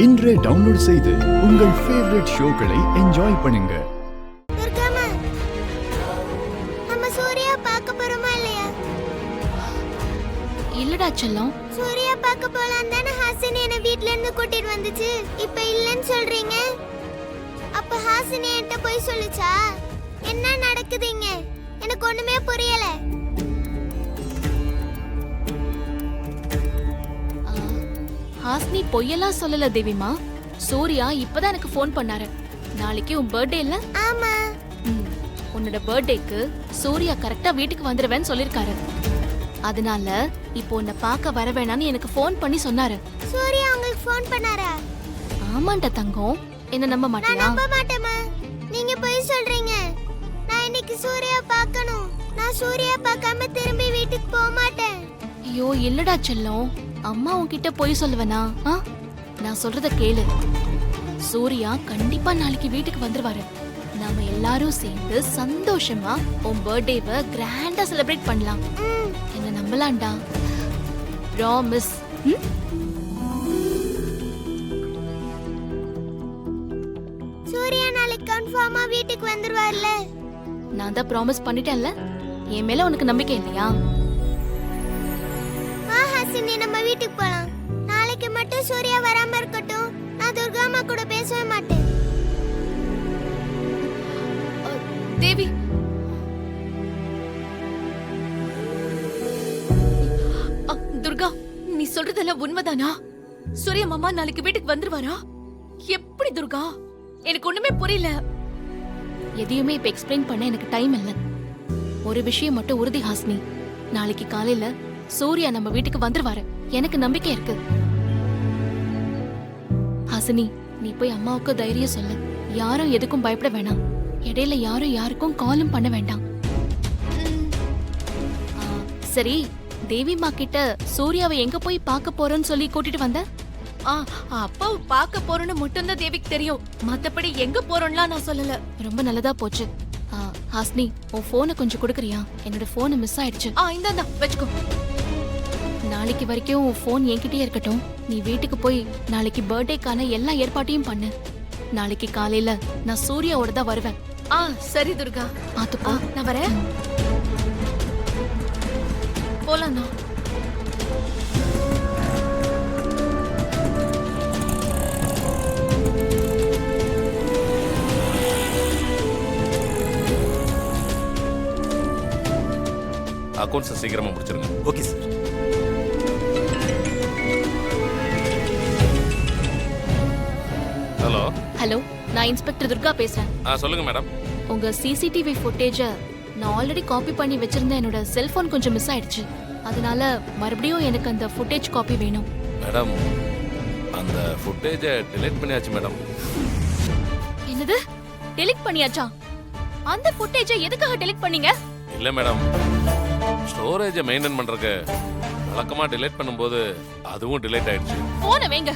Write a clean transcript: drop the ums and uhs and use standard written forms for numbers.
இன்றே டவுன்லோட் செய்து உங்கள் ஃபேவரட் ஷோக்களை என்ஜாய் பண்ணுங்க. நம்ம சூர்யா பார்க்க போறோமா இல்லையா? இல்லடா செல்லம். சூர்யா பார்க்க போலாம் தானே ஹாசினி என்ன வீட்ல இருந்து கூட்டிட்டு வந்துச்சு. இப்போ இல்லன்னு சொல்றீங்க. அப்ப ஹாசினி என்கிட்ட போய் சொல்லுச்சா? என்ன நடக்குதுங்க? எனக்கு ஒண்ணுமே புரியல. ஹாசினி பொய்யெல்லாம் சொல்லல தேவிமா. சூர்யா இப்பதான் எனக்கு ஃபோன் பண்ணாரு. நாளைக்கு உன் பர்த்டே இல்ல? ஆமா. உன்னோட பர்த்டேக்கு சூர்யா கரெக்டா வீட்டுக்கு வந்துருவேன்னு சொல்லிருக்காரு. அதனால இப்போ உன்னை பார்க்க வர வேணான்னு எனக்கு ஃபோன் பண்ணி சொன்னாரு. சூர்யா உங்களுக்கு ஃபோன் பண்ணாரா? ஆமாண்டா தங்கம். என்ன நம்ப நான் மாட்டியா? நம்ப மாட்டேமா. நீங்க போய் சொல்றீங்க. நான் இன்னைக்கு சூர்யா பார்க்கணும். நான் சூர்யா பார்க்காம திரும்பி வீட்டுக்கு போக மாட்டேன். ஐயோ இல்லடா செல்லம். அம்மா உன்கிட்ட போய் சொல்லுவேனா? நான் சொல்றத கேளு. சூர்யா கண்டிப்பா நாளைக்கு வீட்டுக்கு வந்துருவாரு. நாம எல்லாரும் சேர்ந்து சந்தோஷமா உன் பர்த்டேவை கிராண்டா செலிப்ரேட் பண்ணலாம். என்ன நம்பலாம்டா. ப்ராமிஸ். சூர்யா நாளைக்கு கன்ஃபார்மா வீட்டுக்கு வந்துருவார்ல? நான் தான் ப்ராமிஸ் பண்ணிட்டேன்ல. என் மேல உனக்கு நம்பிக்கை இல்லையா? வா ஹாசினி, நம்ம வீட்டுக்கு போலாம். நாளைக்கு மட்டும் சூர்யா வராம இருக்கட்டும். நான் துர்கா அம்மா கூட பேசவே மாட்டேன். தேவி, துர்கா, நீ சொல்றதெல்லாம் உண்மைதானா? சூர்யா மாமா நாளைக்கு வீட்டுக்கு வந்துருவாரா? எப்படி துர்கா? எனக்கு ஒண்ணுமே புரியல. எதையுமே இப்ப எக்ஸ்பிளைன் பண்ண எனக்கு டைம் இல்ல. ஒரு விஷயம் மட்டும் உறுதி ஹாசினி. நாளைக்கு காலையில சூர்யா நம்ம வீட்டுக்கு வந்துருவாரு. எனக்கு நம்பிக்கை இருக்கு. ஹாசினி, நீ போய் அம்மாவுக்கு தைரியம் சொல்லு. யாரும் எதுக்கும் பயப்பட வேணாம். இடையில யாரும் யாருக்கும் காலும் பண்ண வேண்டாம். சரி, தேவிமா கிட்ட சூர்யாவை எங்க போய் பார்க்க போறேன்னு சொல்லி கூட்டிட்டு வந்த? அப்பாவை பார்க்க போறோன்னு மட்டும்தான் தேவிக்கு தெரியும். மத்தபடி எங்க போறோம்லாம் நான் சொல்லல. ரொம்ப நல்லதா போச்சு. ஹாஸ்னி, உன் போனை கொஞ்சம் கொடுக்குறியா? என்னோட போன் மிஸ் ஆயிடுச்சு. இந்தா வச்சுக்கோ. நாளைக்கு வரைக்கும் உன் போன் என்கிட்டயே இருக்கட்டும். நீ வீட்டுக்கு போய் நாளைக்கு பர்த்டேக்கான எல்லா ஏற்பாட்டையும் பண்ணு. நாளைக்கு காலையில நான் சூர்யாவோட தான் வருவேன். சரி துர்கா, பாத்துப்பா. நான் வரேன். போலாம். அக்கவுண்ட்ஸ் சீக்கிரமா முடிச்சிருங்க. Okay sir. ஹலோ ஹலோ, நான் இன்ஸ்பெக்டர் துர்கா பேசுறேன். சொல்லுங்க மேடம். உங்க சிசிடிவி ஃபுட்டேஜ நான் ஆல்ரெடி காப்பி பண்ணி வச்சிருந்தேன். என்னோட செல்போன் கொஞ்சம் மிஸ் ஆயிடுச்சு. அதனால மறுபடியும் எனக்கு அந்த ஃபுட்டேஜ் காப்பி வேணும். மேடம், அந்த ஃபுட்டேஜை டிலீட் பண்ணியாச்சு மேடம். என்னது? டெலீட் பண்ணியாச்சா? அந்த ஃபுட்டேஜை எதுக்காக டெலீட் பண்ணீங்க? இல்ல மேடம், ஸ்டோரேஜை மெயின்டைன் பண்றதுக்கு வழக்கமா டிலீட் பண்ணும்போது அதுவும் டிலீட் ஆயிடுச்சு. போன வைங்க.